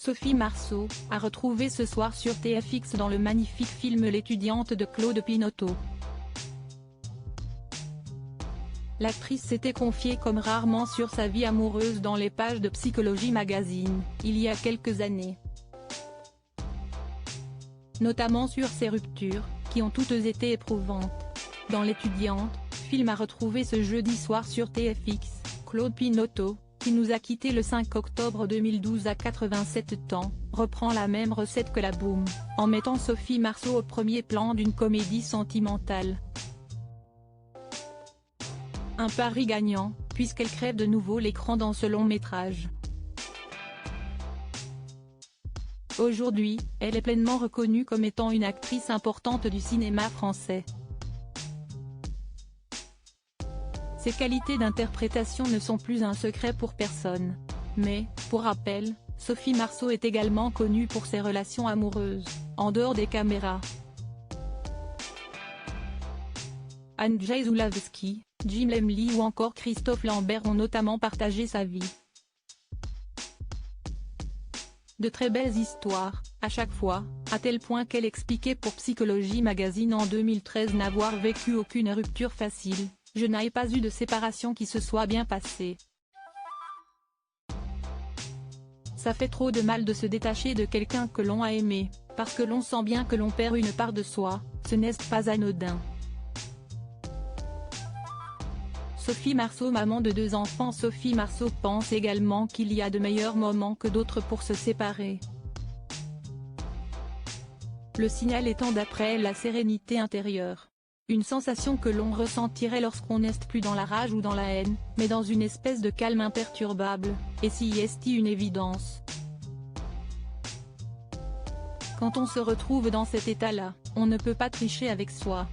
Sophie Marceau, à retrouver ce soir sur TFX dans le magnifique film L'étudiante de Claude Pinoteau. L'actrice s'était confiée comme rarement sur sa vie amoureuse dans les pages de Psychologie Magazine, il y a quelques années. Notamment sur ses ruptures, qui ont toutes été éprouvantes. Dans L'étudiante, film à retrouver ce jeudi soir sur TFX, Claude Pinoteau, qui nous a quittés le 5 octobre 2012 à 87 ans, reprend la même recette que La Boum, en mettant Sophie Marceau au premier plan d'une comédie sentimentale. Un pari gagnant, puisqu'elle crève de nouveau l'écran dans ce long métrage. Aujourd'hui, elle est pleinement reconnue comme étant une actrice importante du cinéma français. Ses qualités d'interprétation ne sont plus un secret pour personne. Mais, pour rappel, Sophie Marceau est également connue pour ses relations amoureuses, en dehors des caméras. Andrzej Zulawski, Jim Lemley ou encore Christophe Lambert ont notamment partagé sa vie. De très belles histoires, à chaque fois, à tel point qu'elle expliquait pour Psychologie Magazine en 2013 n'avoir vécu aucune rupture facile. Je n'ai pas eu de séparation qui se soit bien passée. Ça fait trop de mal de se détacher de quelqu'un que l'on a aimé, parce que l'on sent bien que l'on perd une part de soi, ce n'est pas anodin. Sophie Marceau, maman de 2 enfants. Sophie Marceau pense également qu'il y a de meilleurs moments que d'autres pour se séparer. Le signal étant d'après elle la sérénité intérieure. Une sensation que l'on ressentirait lorsqu'on n'est plus dans la rage ou dans la haine, mais dans une espèce de calme imperturbable, et si est une évidence. Quand on se retrouve dans cet état-là, on ne peut pas tricher avec soi.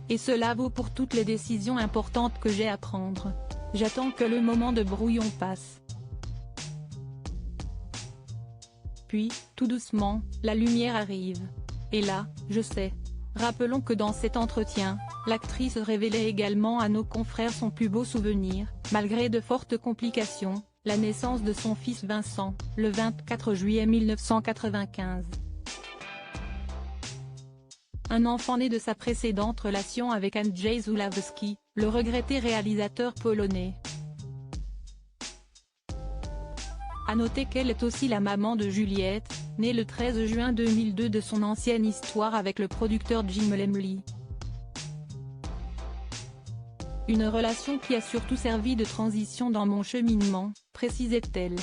Et cela vaut pour toutes les décisions importantes que j'ai à prendre. J'attends que le moment de brouillon passe. Puis, tout doucement, la lumière arrive. Et là, je sais. Rappelons que dans cet entretien, l'actrice révélait également à nos confrères son plus beau souvenir, malgré de fortes complications, la naissance de son fils Vincent, le 24 juillet 1995. Un enfant né de sa précédente relation avec Andrzej Zulawski, le regretté réalisateur polonais. À noter qu'elle est aussi la maman de Juliette, née le 13 juin 2002 de son ancienne histoire avec le producteur Jim Lemley. Une relation qui a surtout servi de transition dans mon cheminement, précisait-elle.